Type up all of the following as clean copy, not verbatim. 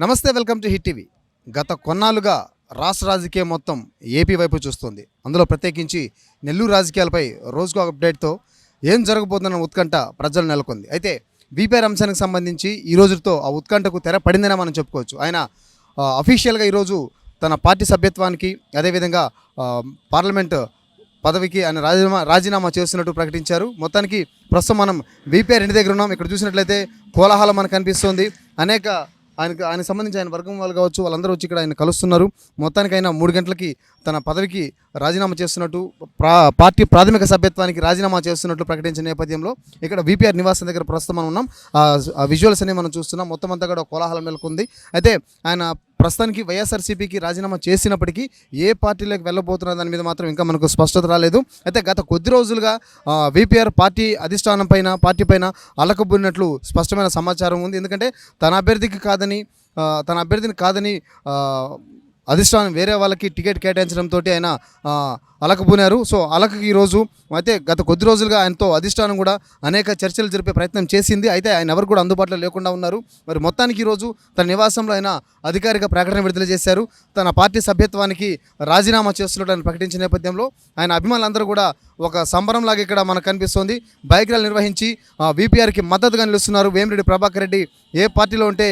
నమస్తే, welcome to hit TV. గత కొన్నాళ్ళుగా రాష్ట్ర రాజకీయం మొత్తం ఏపీ వైపు చూస్తుంది. అందులో ప్రత్యేకించి నెల్లూరు రాజకీయాలపై రోజుకో అప్డేట్తో ఏం జరగబోతుందన్న ఉత్కంఠ ప్రజలు నెలకొంది. అయితే వీపీఆర్ అంశానికి సంబంధించి ఈ రోజుతో ఆ ఉత్కంఠకు తెర పడిందనే మనం చెప్పుకోవచ్చు. ఆయన అఫీషియల్గా ఈరోజు తన పార్టీ సభ్యత్వానికి అదేవిధంగా పార్లమెంట్ పదవికి ఆయన రాజీనామా చేస్తున్నట్టు ప్రకటించారు. మొత్తానికి ప్రస్తుతం మనం వీపీఆర్ ఇంటి దగ్గర ఉన్నాం. ఇక్కడ చూసినట్లయితే కోలాహలం మనకు కనిపిస్తుంది. అనేక ఆయనకు సంబంధించి ఆయన వర్గం వాళ్ళు కావచ్చు, వాళ్ళందరూ వచ్చి ఇక్కడ ఆయన కలుస్తున్నారు. మొత్తానికి ఆయన 3 గంటలకి తన పదవికి రాజీనామా చేస్తున్నట్టు, పార్టీ ప్రాథమిక సభ్యత్వానికి రాజీనామా చేస్తున్నట్లు ప్రకటించిన నేపథ్యంలో ఇక్కడ వీపీఆర్ నివాసం దగ్గర ప్రస్తుతం మనం ఉన్నాం. ఆ విజువల్స్ అనేవి మనం చూస్తున్నాం. మొత్తం అంతా కూడా కోలాహలం నెలకొంది. అయితే ఆయన ప్రస్తుతానికి వైఎస్ఆర్సీపీకి రాజీనామా చేసినప్పటికీ ఏ పార్టీలోకి వెళ్ళబోతున్న దాని మీద మాత్రం ఇంకా మనకు స్పష్టత రాలేదు. అయితే గత కొద్ది రోజులుగా వీపీఆర్ పార్టీ అధిష్టానం పైన, పార్టీ పైన అలకబున్నట్లు స్పష్టమైన సమాచారం ఉంది. ఎందుకంటే తన అభ్యర్థిని కాదని అధిష్టానం వేరే వాళ్ళకి టికెట్ కేటాయించడంతో ఆయన అలకబూనారు. సో అలకకి ఈరోజు అయితే గత కొద్ది రోజులుగా ఆయనతో అధిష్టానం కూడా అనేక చర్చలు జరిపే ప్రయత్నం చేసింది. అయితే ఆయన ఎవరు కూడా అందుబాటులో లేకుండా ఉన్నారు. మరి మొత్తానికి ఈరోజు తన నివాసంలో ఆయన అధికారిక ప్రకటన విడుదల చేశారు. తన పార్టీ సభ్యత్వానికి రాజీనామా చేస్తున్నట్టు ప్రకటించిన నేపథ్యంలో ఆయన అభిమానులందరూ కూడా ఒక సంబరంలాగా ఇక్కడ మనకు కనిపిస్తోంది. బైక్ ర్యాలీ నిర్వహించి వీపీఆర్కి మద్దతుగా నిలుస్తున్నారు. వేమిరెడ్డి ప్రభాకర్ రెడ్డి ఏ పార్టీలో ఉంటే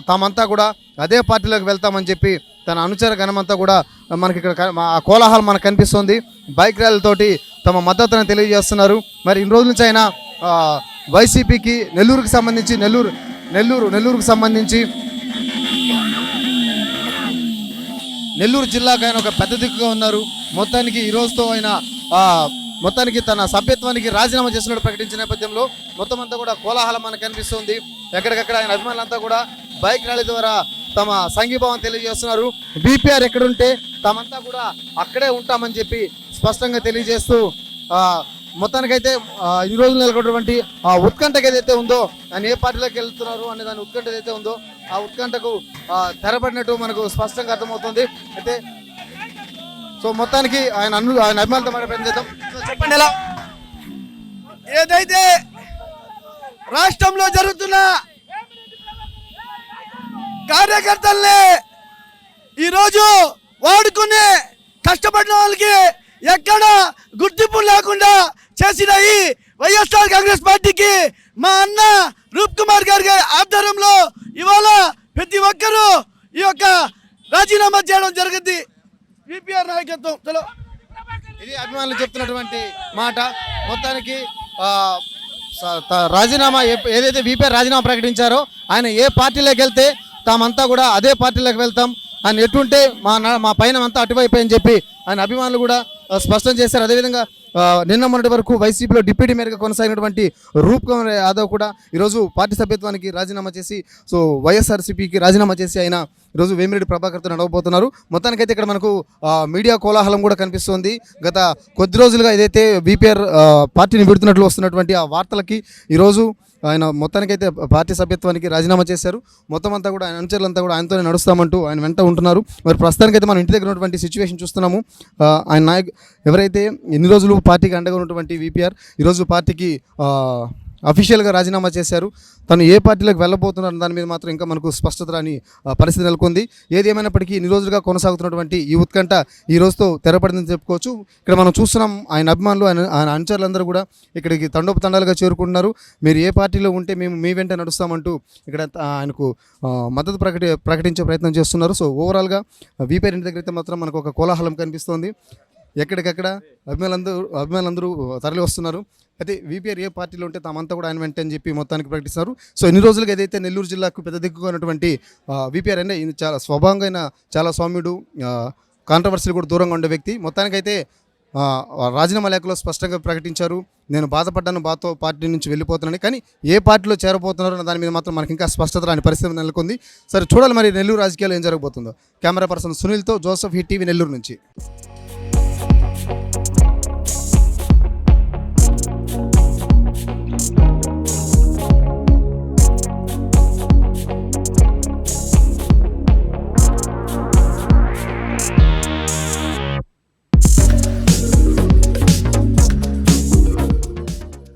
తామంతా కూడా అదే పార్టీలోకి వెళ్తామని చెప్పి తన అనుచర గణమంతా కూడా మనకి ఇక్కడ ఆ కోలాహలం మనకు కనిపిస్తుంది. బైక్ ర్యాలీతోటి తమ మద్దతును తెలియజేస్తున్నారు. మరి ఇన్ని రోజుల నుంచి ఆయన వైసీపీకి నెల్లూరుకు సంబంధించి నెల్లూరు జిల్లాకు ఆయన ఒక పెద్ద దిక్కుగా ఉన్నారు. మొత్తానికి ఈ రోజుతో ఆయన మొత్తానికి తన సభ్యత్వానికి రాజీనామా చేసినట్టు ప్రకటించిన నేపథ్యంలో మొత్తం అంతా కూడా కోలాహలం మనకు కనిపిస్తుంది. ఎక్కడికక్కడ ఆయన అభిమానులంతా కూడా బైక్ ర్యాలీ ద్వారా తమ సంఘీభావం తెలియజేస్తున్నారు. బీపీఆర్ ఎక్కడుంటే తామంతా కూడా అక్కడే ఉంటామని చెప్పి స్పష్టంగా తెలియజేస్తూ మొత్తానికైతే ఈ రోజులు నెలకొన్నటువంటి ఆ ఉత్కంఠకు ఏదైతే ఉందో, ఆయన ఏ పార్టీలోకి వెళ్తున్నారు అనే దాని ఉత్కంఠ ఏదైతే ఉందో ఆ ఉత్కంఠకు తెరపడినట్టు మనకు స్పష్టంగా అర్థమవుతుంది. అయితే సో మొత్తానికి ఆయన అభిమానులతో మాట్లాడే చేద్దాం. చెప్పండి, ఎలా ఏదైతే రాష్ట్రంలో జరుగుతున్న కార్యకర్తల్ని ఈరోజు వాడుకునే కష్టపడిన వాళ్ళకి ఎక్కడ గుర్తింపు లేకుండా చేసిన ఈ వైఎస్ఆర్ కాంగ్రెస్ పార్టీకి మా అన్న రూప్ కుమార్ గారి ఆధ్వర్యంలో ఇవాళ ప్రతి ఒక్కరూ ఈ యొక్క రాజీనామా చేయడం జరిగింది. వీపీఆర్ నాయకత్వం చలో ఇది అభిమానులు చెప్తున్నటువంటి మాట. మొత్తానికి రాజీనామా ఏదైతే వీపీఆర్ రాజీనామా ప్రకటించారో ఆయన ఏ పార్టీలోకి వెళ్తే తామంతా కూడా అదే పార్టీలోకి వెళ్తాం, ఆయన ఎటుంటే మా పైన అంతా అటువైపు అని చెప్పి ఆయన అభిమానులు కూడా స్పష్టం చేశారు. అదేవిధంగా నిన్న మొన్నటి వరకు వైసీపీలో డిప్యూటీ మేయర్గా కొనసాగినటువంటి రూప్ కుమార్ యాదవ్ కూడా ఈరోజు పార్టీ సభ్యత్వానికి రాజీనామా చేసి వైఎస్ఆర్సీపీకి రాజీనామా చేసి ఆయన ఈరోజు వేమిరెడ్డి ప్రభాకర్తో నడవబోతున్నారు. మొత్తానికైతే ఇక్కడ మనకు మీడియా కోలాహలం కూడా కనిపిస్తుంది. గత కొద్ది రోజులుగా ఏదైతే వీపీఆర్ పార్టీని విడుతున్నట్లు వస్తున్నటువంటి ఆ వార్తలకి ఈరోజు ఆయన మొత్తానికైతే పార్టీ సభ్యత్వానికి రాజీనామా చేశారు. మొత్తం అంతా కూడా ఆయన అనుచరులంతా కూడా ఆయనతోనే నడుస్తామంటూ ఆయన వెంట ఉంటున్నారు. మరి ప్రస్తుతానికైతే మనం ఇంటి దగ్గర ఉన్నటువంటి సిచ్యువేషన్ చూస్తున్నాము. ఆయన ఎవరైతే ఎన్ని రోజులు పార్టీకి అండగా ఉన్నటువంటి వీపీఆర్ ఈరోజు పార్టీకి అఫీషియల్గా రాజీనామా చేశారు. తను ఏ పార్టీలోకి వెళ్ళబోతున్నారు దాని మీద మాత్రం ఇంకా మనకు స్పష్టత రాని పరిస్థితి నెలకొంది. ఏది ఏమైనప్పటికీ ఇన్ని రోజులుగా కొనసాగుతున్నటువంటి ఈ ఉత్కంఠ ఈ రోజుతో తెరపడిందని చెప్పుకోవచ్చు. ఇక్కడ మనం చూస్తున్నాం ఆయన అభిమానులు ఆయన అనుచరులందరూ కూడా ఇక్కడికి తండోపతండాలుగా చేరుకుంటున్నారు. మీరు ఏ పార్టీలో ఉంటే మేము మీ వెంట నడుస్తామంటూ ఇక్కడ ఆయనకు మద్దతు ప్రకటించే ప్రయత్నం చేస్తున్నారు. సో ఓవరాల్గా వీపీఆర్ ఇంటి దగ్గర అయితే మాత్రం మనకు ఒక కోలాహలం కనిపిస్తోంది. ఎక్కడికక్కడ అభిమానులందరూ తరలి వస్తున్నారు. అయితే వీపీఆర్ ఏ పార్టీలో ఉంటే తామంతా కూడా ఆయన వెంట అని చెప్పి మొత్తానికి ప్రకటిస్తారు. సో ఇన్ని రోజులుగా ఏదైతే నెల్లూరు జిల్లాకు పెద్ద దిక్కుగా ఉన్నటువంటి వీపీఆర్ అంటే ఇది చాలా స్వభావంగా చాలా సౌమ్యుడు, కాంట్రవర్సీలు కూడా దూరంగా ఉండే వ్యక్తి. మొత్తానికైతే రాజీనామా లేఖలో స్పష్టంగా ప్రకటించారు, నేను బాధపడ్డాను, బాధతో పార్టీ నుంచి వెళ్ళిపోతున్నాను. కానీ ఏ పార్టీలో చేరబోతున్నారు అన్న దాని మీద మాత్రం మనకి ఇంకా స్పష్టత రాని పరిస్థితి నెలకొంది. సరే చూడాలి మరి నెల్లూరు రాజకీయాలు ఏం జరగబోతుందో. కెమెరా పర్సన్ సునీల్తో జోసఫ్, హిట్ టీవీ, నెల్లూరు నుంచి.